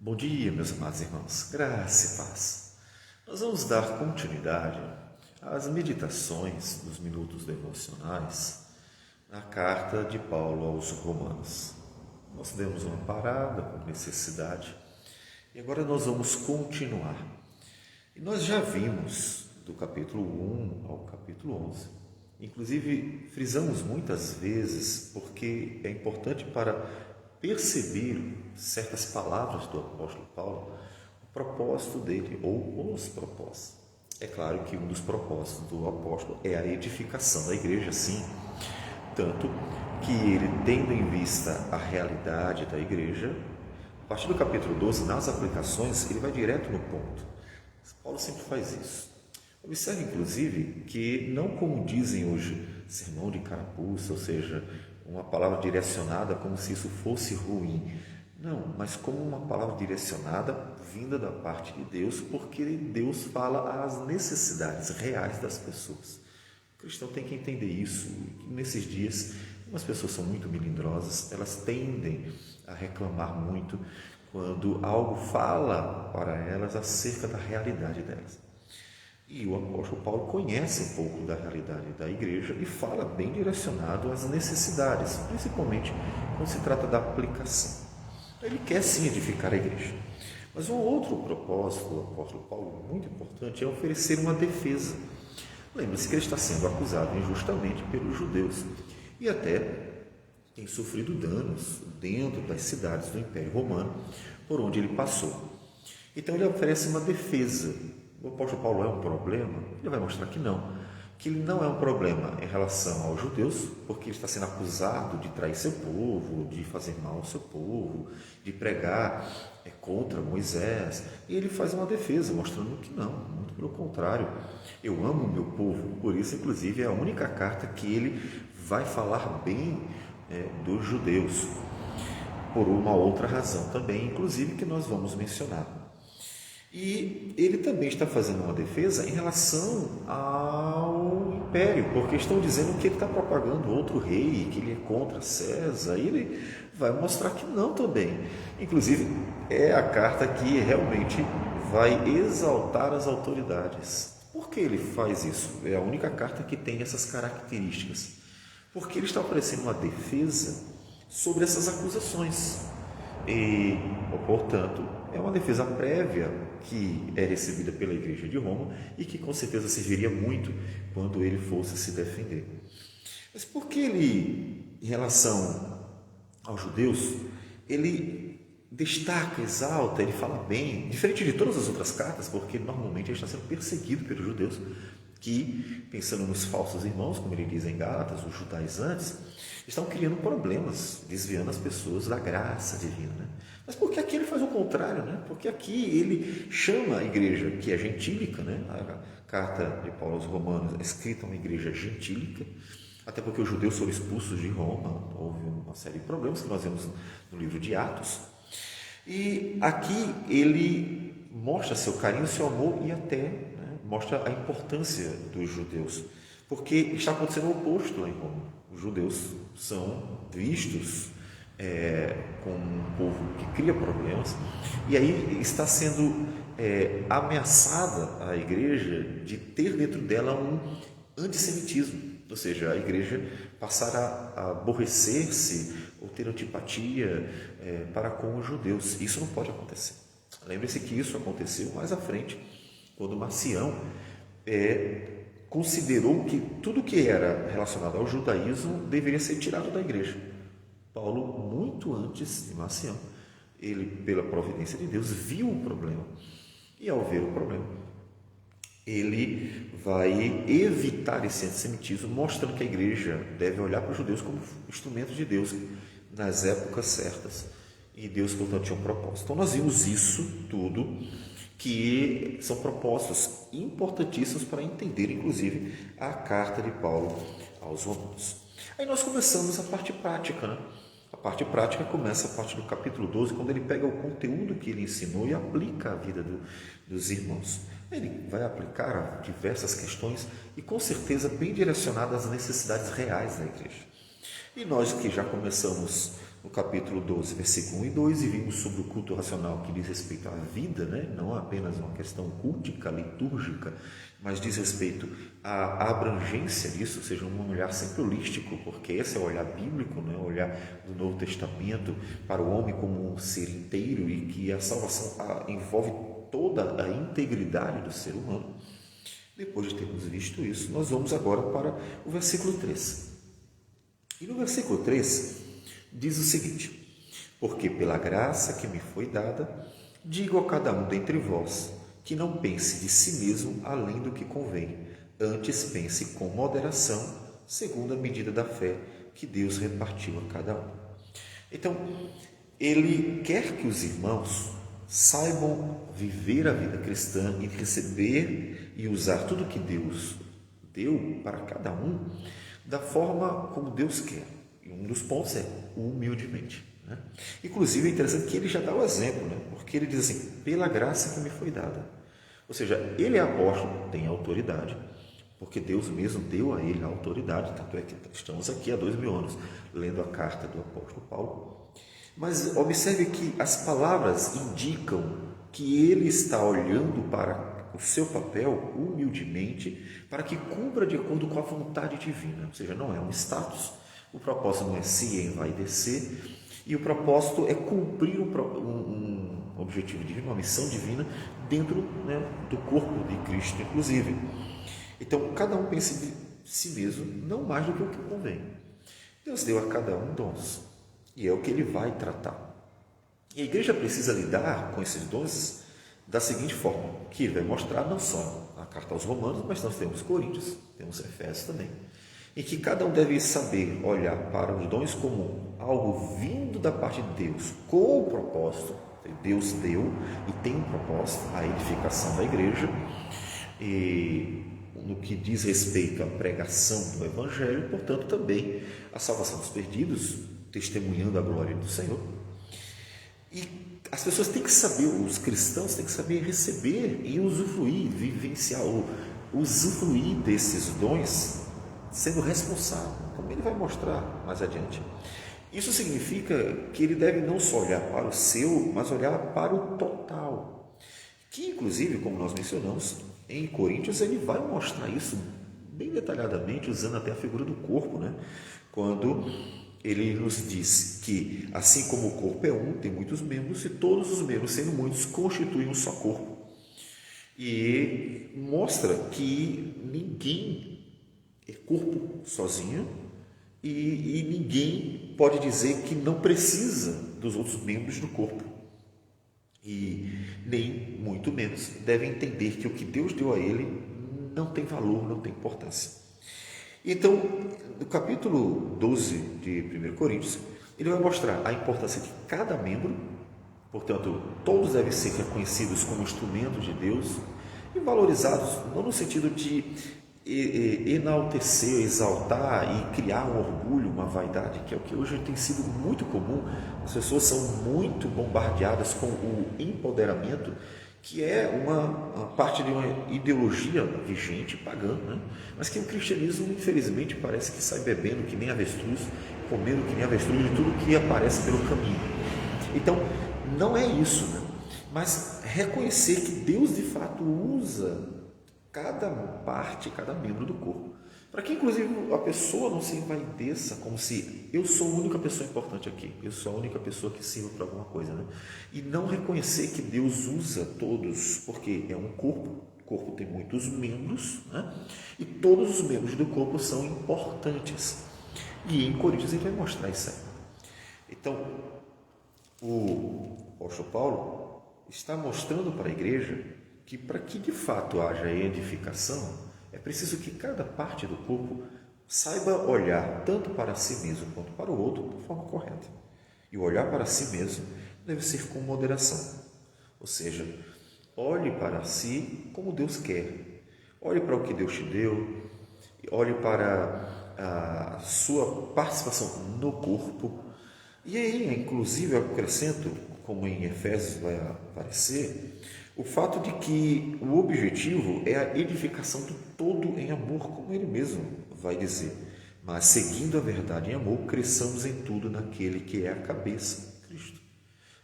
Bom dia, meus amados irmãos, graça e paz. Nós vamos dar continuidade às meditações dos minutos devocionais na carta de Paulo aos Romanos. Nós demos uma parada por necessidade e agora nós vamos continuar. E nós já vimos do capítulo 1 ao capítulo 11. Inclusive, frisamos muitas vezes porque é importante para perceber certas palavras do apóstolo Paulo, o propósito dele, ou os propósitos. É claro que um dos propósitos do apóstolo é a edificação da igreja, sim, tanto que ele, tendo em vista a realidade da igreja, a partir do capítulo 12, nas aplicações, ele vai direto no ponto. Paulo sempre faz isso. Observe, inclusive, que não como dizem hoje, sermão de carapuça, ou seja, uma palavra direcionada como se isso fosse ruim. Não, mas como uma palavra direcionada vinda da parte de Deus, porque Deus fala às necessidades reais das pessoas. O cristão tem que entender isso. Nesses dias, as pessoas são muito melindrosas, elas tendem a reclamar muito quando algo fala para elas acerca da realidade delas. E o apóstolo Paulo conhece um pouco da realidade da igreja e fala bem direcionado às necessidades, principalmente quando se trata da aplicação. Ele quer sim edificar a igreja. Mas um outro propósito do apóstolo Paulo, muito importante, é oferecer uma defesa. Lembre-se que ele está sendo acusado injustamente pelos judeus e até tem sofrido danos dentro das cidades do Império Romano por onde ele passou. Então ele oferece uma defesa. O apóstolo Paulo é um problema? Ele vai mostrar que ele não é um problema em relação aos judeus, porque ele está sendo acusado de trair seu povo, de fazer mal ao seu povo, de pregar contra Moisés, e ele faz uma defesa, mostrando que não, muito pelo contrário, eu amo o meu povo, por isso, inclusive, é a única carta que ele vai falar bem dos judeus, por uma outra razão também, inclusive, que nós vamos mencionar. E ele também está fazendo uma defesa em relação ao império, porque estão dizendo que ele está propagando outro rei, que ele é contra César, e ele vai mostrar que não também. Inclusive, é a carta que realmente vai exaltar as autoridades. Por que ele faz isso? É a única carta que tem essas características. Porque ele está oferecendo uma defesa sobre essas acusações. E, portanto, é uma defesa prévia que é recebida pela Igreja de Roma e que com certeza serviria muito quando ele fosse se defender. Mas por que ele, em relação aos judeus, ele destaca, exalta, ele fala bem, diferente de todas as outras cartas, porque normalmente ele está sendo perseguido pelos judeus, que, pensando nos falsos irmãos, como ele diz em Gálatas, os judaizantes, estão criando problemas, desviando as pessoas da graça divina. Né? Mas por que aqui ele faz o contrário? Né? Porque aqui ele chama a igreja, que é gentílica, né? A carta de Paulo aos Romanos é escrita uma igreja gentílica, até porque os judeus foram expulsos de Roma, houve uma série de problemas que nós vemos no livro de Atos. E aqui ele mostra seu carinho, seu amor e até mostra a importância dos judeus, porque está acontecendo o oposto lá em Roma. Os judeus são vistos como um povo que cria problemas, e aí está sendo ameaçada a igreja de ter dentro dela um antissemitismo, ou seja, a igreja passar a aborrecer-se ou ter antipatia para com os judeus. Isso não pode acontecer. Lembre-se que isso aconteceu mais à frente, quando Marcião considerou que tudo que era relacionado ao judaísmo deveria ser tirado da igreja. Paulo, muito antes de Marcião, ele, pela providência de Deus, viu o problema. E ao ver o problema, ele vai evitar esse antissemitismo, mostrando que a igreja deve olhar para os judeus como instrumentos de Deus nas épocas certas. E Deus, portanto, tinha um propósito. Então, nós vimos isso tudo, que são propósitos importantíssimos para entender, inclusive, a carta de Paulo aos Romanos. Aí nós começamos a parte prática, né? A parte prática começa a partir do capítulo 12, quando ele pega o conteúdo que ele ensinou e aplica à vida dos irmãos. Ele vai aplicar diversas questões e, com certeza, bem direcionadas às necessidades reais da igreja. E nós que já começamos no capítulo 12, versículo 1 e 2, e vimos sobre o culto racional que diz respeito à vida, né? Não apenas uma questão cultica, litúrgica, mas diz respeito à abrangência disso, ou seja, um olhar sempre holístico, porque esse é o olhar bíblico, né? O olhar do Novo Testamento para o homem como um ser inteiro, e que a salvação envolve toda a integridade do ser humano. Depois de termos visto isso, nós vamos agora para o versículo 3. E no versículo 3 diz o seguinte: porque pela graça que me foi dada, digo a cada um dentre vós, que não pense de si mesmo além do que convém, antes pense com moderação, segundo a medida da fé que Deus repartiu a cada um. Então, ele quer que os irmãos saibam viver a vida cristã e receber e usar tudo que Deus deu para cada um da forma como Deus quer. E um dos pontos é humildemente. Né? Inclusive, é interessante que ele já dá o exemplo, né? Porque ele diz assim: pela graça que me foi dada. Ou seja, ele é apóstolo, tem autoridade, porque Deus mesmo deu a ele a autoridade. Tanto é que estamos aqui há 2000 anos lendo a carta do apóstolo Paulo. Mas observe que as palavras indicam que ele está olhando para o seu papel humildemente, para que cumpra de acordo com a vontade divina. Ou seja, não é um status, o propósito não é se envaidecer, e o propósito é cumprir um objetivo divino, uma missão divina dentro, né, do corpo de Cristo, inclusive. Então, cada um pensa de si mesmo, não mais do que o que convém. Deus deu a cada um dons, e é o que ele vai tratar. E a igreja precisa lidar com esses dons da seguinte forma, que ele vai mostrar não só a carta aos Romanos, mas nós temos Coríntios, temos Efésios também, em que cada um deve saber olhar para os dons como algo vindo da parte de Deus, com o propósito. Deus deu e tem um propósito, a edificação da igreja, e no que diz respeito à pregação do Evangelho, portanto também a salvação dos perdidos, testemunhando a glória do Senhor. E as pessoas têm que saber, os cristãos têm que saber receber e usufruir, vivenciar, usufruir desses dons, sendo responsável, como ele vai mostrar mais adiante. Isso significa que ele deve não só olhar para o seu, mas olhar para o total. Que, inclusive, como nós mencionamos, em Coríntios, ele vai mostrar isso bem detalhadamente, usando até a figura do corpo, né? Quando ele nos diz que, assim como o corpo é um, tem muitos membros, e todos os membros, sendo muitos, constituem um só corpo. E mostra que ninguém é corpo sozinho, e ninguém pode dizer que não precisa dos outros membros do corpo. E nem muito menos deve entender que o que Deus deu a ele não tem valor, não tem importância. Então, no capítulo 12 de 1 Coríntios, ele vai mostrar a importância de cada membro. Portanto, todos devem ser reconhecidos como instrumentos de Deus e valorizados, não no sentido de enaltecer, exaltar e criar um orgulho, uma vaidade, que é o que hoje tem sido muito comum. As pessoas são muito bombardeadas com o empoderamento, que é uma parte de uma ideologia vigente, pagã, né? Mas que o cristianismo, infelizmente, parece que sai bebendo que nem avestruz, comendo que nem avestruz de tudo que aparece pelo caminho. Então, não é isso, né? Mas reconhecer que Deus, de fato, usa cada parte, cada membro do corpo, para que, inclusive, a pessoa não se envaideça como se eu sou a única pessoa importante aqui, eu sou a única pessoa que sirva para alguma coisa, né? E não reconhecer que Deus usa todos, porque é um corpo, o corpo tem muitos membros, né? E todos os membros do corpo são importantes. E em Coríntios ele vai mostrar isso aí. Então, o apóstolo Paulo está mostrando para a igreja que, para que de fato haja edificação, é preciso que cada parte do corpo saiba olhar tanto para si mesmo quanto para o outro de forma correta. E o olhar para si mesmo deve ser com moderação. Ou seja, olhe para si como Deus quer. Olhe para o que Deus te deu, olhe para a sua participação no corpo. E aí, inclusive, eu acrescento, como em Efésios vai aparecer, o fato de que o objetivo é a edificação do todo em amor, como ele mesmo vai dizer. mas seguindo a verdade em amor, cresçamos em tudo naquele que é a cabeça, Cristo,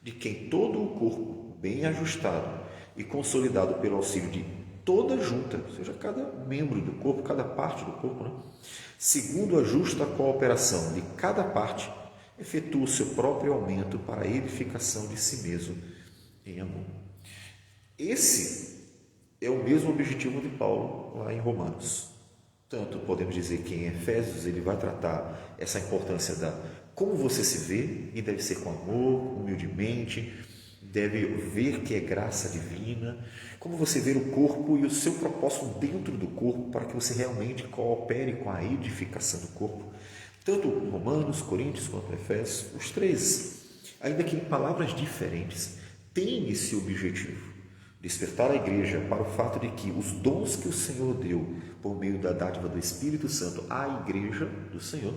de quem todo o corpo, bem ajustado e consolidado pelo auxílio de toda junta, ou seja, cada membro do corpo, cada parte do corpo, segundo a justa cooperação de cada parte, efetua o seu próprio aumento para a edificação de si mesmo em amor. Esse é o mesmo objetivo de Paulo lá em Romanos. Tanto podemos dizer que em Efésios ele vai tratar essa importância da como você se vê, e deve ser com amor, humildemente, deve ver que é graça divina, como você vê o corpo e o seu propósito dentro do corpo para que você realmente coopere com a edificação do corpo. Tanto Romanos, Coríntios quanto Efésios, os três, ainda que em palavras diferentes, têm esse objetivo. Despertar a igreja para o fato de que os dons que o Senhor deu por meio da dádiva do Espírito Santo à igreja do Senhor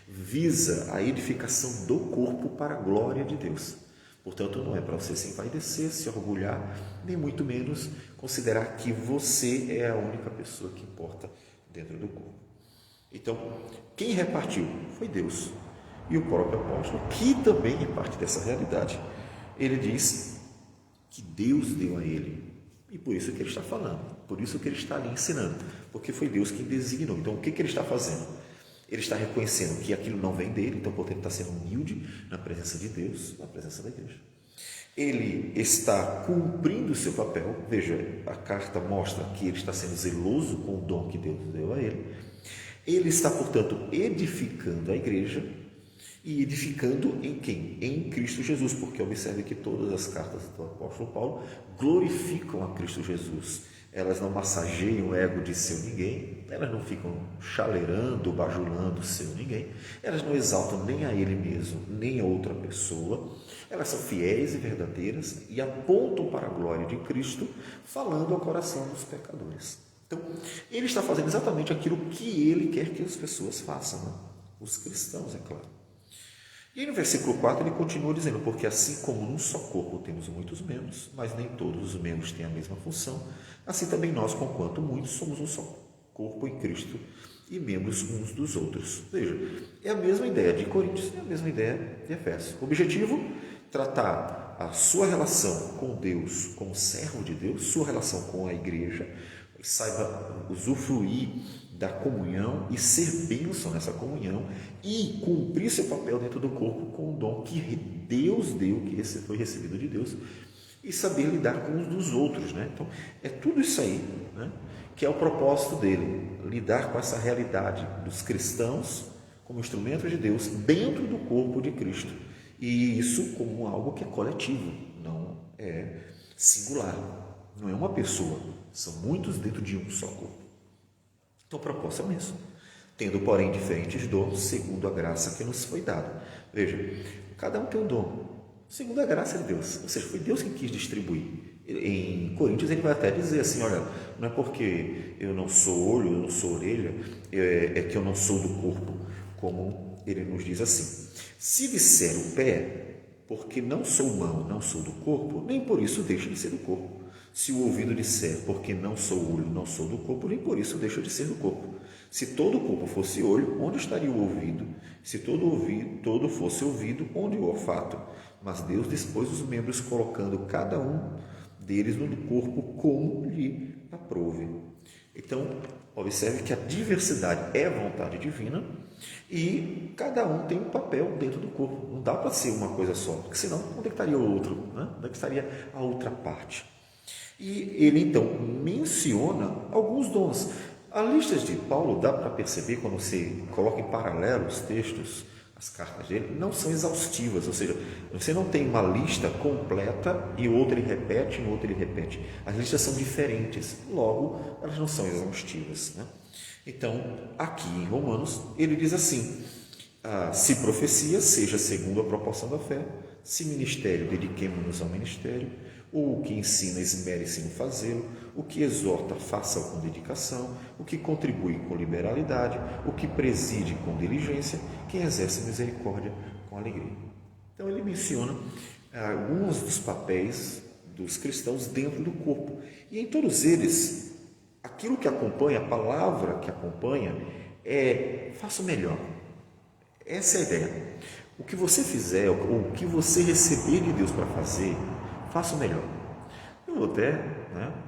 visa a edificação do corpo para a glória de Deus. Portanto, não é para você se envaidecer, se orgulhar, nem muito menos considerar que você é a única pessoa que importa dentro do corpo. Então, quem repartiu foi Deus e o próprio apóstolo, que também é parte dessa realidade. Ele diz que Deus deu a ele, e por isso que ele está falando, por isso que ele está ali ensinando, porque foi Deus quem designou. Então, o que ele está fazendo? Ele está reconhecendo que aquilo não vem dele, então, portanto, ele está sendo humilde na presença de Deus, na presença da igreja. Ele está cumprindo o seu papel. Veja, a carta mostra que ele está sendo zeloso com o dom que Deus deu a ele. Ele está, portanto, edificando a igreja. E edificando em quem? Em Cristo Jesus, porque observe que todas as cartas do apóstolo Paulo glorificam a Cristo Jesus. Elas não massageiam o ego de seu ninguém, elas não ficam chaleirando, bajulando seu ninguém, elas não exaltam nem a ele mesmo, nem a outra pessoa. Elas são fiéis e verdadeiras e apontam para a glória de Cristo, falando ao coração dos pecadores. Então, ele está fazendo exatamente aquilo que ele quer que as pessoas façam, os cristãos, é claro. E aí no versículo 4 ele continua dizendo, porque assim como num só corpo temos muitos membros, mas nem todos os membros têm a mesma função, assim também nós, conquanto muitos, somos um só corpo em Cristo e membros uns dos outros. Veja, é a mesma ideia de Coríntios, é a mesma ideia de Efésios. O objetivo, tratar a sua relação com Deus, como servo de Deus, sua relação com a igreja, saiba usufruir da comunhão e ser bênção nessa comunhão e cumprir seu papel dentro do corpo com o dom que Deus deu, que foi recebido de Deus, e saber lidar com uns dos outros. Então, é tudo isso aí que é o propósito dele, lidar com essa realidade dos cristãos como instrumentos de Deus dentro do corpo de Cristo. E isso como algo que é coletivo, não é singular, não é uma pessoa, são muitos dentro de um só corpo. Então, a proposta é a mesma, tendo, porém, diferentes dons, segundo a graça que nos foi dada. Veja, cada um tem um dom, segundo a graça de Deus, ou seja, foi Deus quem quis distribuir. Em Coríntios ele vai até dizer assim, olha, não é porque eu não sou olho, eu não sou orelha, é que eu não sou do corpo, como ele nos diz assim. Se disser o pé, porque não sou mão, não sou do corpo, nem por isso deixo de ser do corpo. Se o ouvido disser, porque não sou olho, não sou do corpo, nem por isso deixo de ser do corpo. Se todo o corpo fosse olho, onde estaria o ouvido? Se todo fosse ouvido, onde o olfato? Mas Deus dispôs os membros, colocando cada um deles no corpo como lhe aprouve. Então, observe que a diversidade é vontade divina e cada um tem um papel dentro do corpo. Não dá para ser uma coisa só, porque senão onde é que estaria o outro? Onde é que estaria a outra parte? E ele, então, menciona alguns dons. A lista de Paulo, dá para perceber, quando você coloca em paralelo os textos, as cartas dele, não são exaustivas, ou seja, você não tem uma lista completa e outra ele repete, e outra ele repete. As listas são diferentes, logo, elas não são exaustivas. Então, aqui em Romanos, ele diz assim, se profecia, seja segundo a proporção da fé, se ministério, dediquemo-nos ao ministério, ou o que ensina, esmere-se em fazê-lo, o que exorta, faça com dedicação, o que contribui com liberalidade, o que preside com diligência, quem exerce misericórdia com alegria. Então ele menciona alguns dos papéis dos cristãos dentro do corpo. E em todos eles, aquilo que acompanha, a palavra que acompanha, faça o melhor. Essa é a ideia. O que você fizer, o que você receber de Deus para fazer, faça o melhor. Eu vou até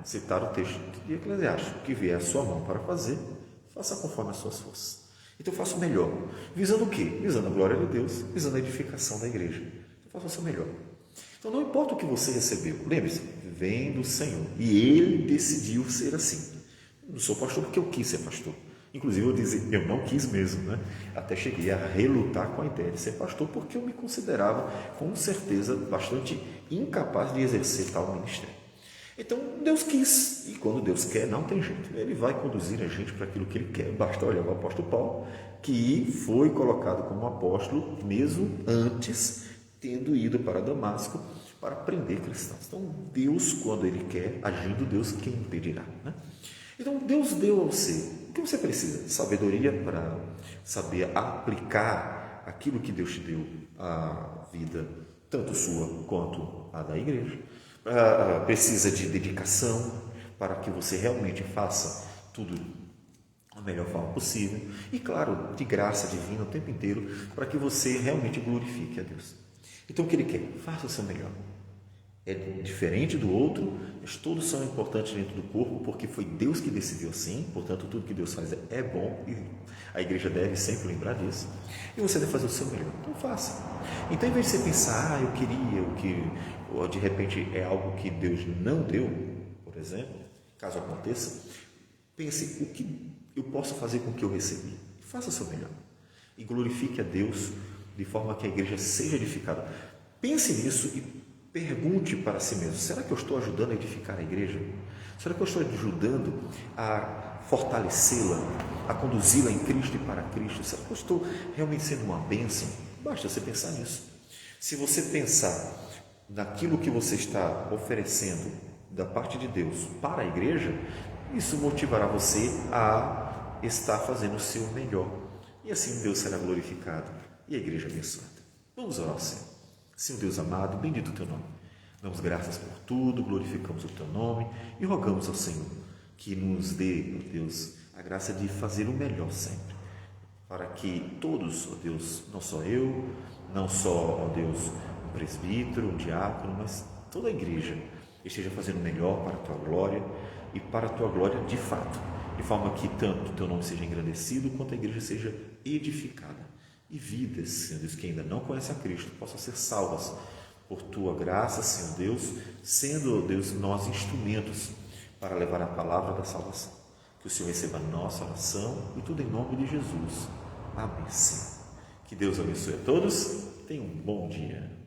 citar o texto de Eclesiastes: o que vier à sua mão para fazer, faça conforme as suas forças. Então faça o melhor. Visando o quê? Visando a glória de Deus, visando a edificação da igreja. Então faça o seu melhor. Então não importa o que você recebeu, lembre-se, vem do Senhor. E Ele decidiu ser assim. Eu não sou pastor porque eu quis ser pastor. Inclusive eu não quis mesmo, Até cheguei a relutar com a ideia de ser pastor, porque eu me considerava, com certeza, bastante incapaz de exercer tal ministério. Então Deus quis, e quando Deus quer, não tem jeito. Ele vai conduzir a gente para aquilo que Ele quer. Basta olhar o apóstolo Paulo, que foi colocado como apóstolo mesmo antes, tendo ido para Damasco para prender cristãos. Então Deus, quando Ele quer, agindo, Deus quem impedirá, Então Deus deu a você o que você precisa: sabedoria para saber aplicar aquilo que Deus te deu à vida, tanto sua quanto a da igreja. Precisa de dedicação para que você realmente faça tudo da melhor forma possível. E claro, de graça divina o tempo inteiro, para que você realmente glorifique a Deus. Então o que Ele quer? Faça o seu melhor. É diferente do outro, mas todos são importantes dentro do corpo, porque foi Deus que decidiu assim. Portanto, tudo que Deus faz é bom, e a igreja deve sempre lembrar disso. E você deve fazer o seu melhor. Então faça. Então, em vez de você pensar, eu queria, ou de repente é algo que Deus não deu, por exemplo, caso aconteça, pense: o que eu posso fazer com o que eu recebi? Faça o seu melhor e glorifique a Deus de forma que a igreja seja edificada. Pense nisso e pergunte para si mesmo: será que eu estou ajudando a edificar a igreja? Será que eu estou ajudando a fortalecê-la, a conduzi-la em Cristo e para Cristo? Será que eu estou realmente sendo uma bênção? Basta você pensar nisso. Se você pensar naquilo que você está oferecendo da parte de Deus para a igreja, isso motivará você a estar fazendo o seu melhor. E assim Deus será glorificado e a igreja abençoada. Vamos orar ao Senhor. Senhor Deus amado, bendito o Teu nome. Damos graças por tudo, glorificamos o Teu nome e rogamos ao Senhor que nos dê, ó Deus, a graça de fazer o melhor sempre, para que todos, ó Deus, não só eu, não só, ó Deus, um presbítero, um diácono, mas toda a igreja esteja fazendo o melhor para a Tua glória e para a Tua glória de fato, de forma que tanto o Teu nome seja engrandecido quanto a igreja seja edificada. E vidas, Senhor Deus, que ainda não conhecem a Cristo, possam ser salvas por Tua graça, Senhor Deus, sendo, Deus, nós instrumentos para levar a palavra da salvação. Que o Senhor receba a nossa oração e tudo em nome de Jesus. Amém, Senhor. Que Deus abençoe a todos. Tenha um bom dia.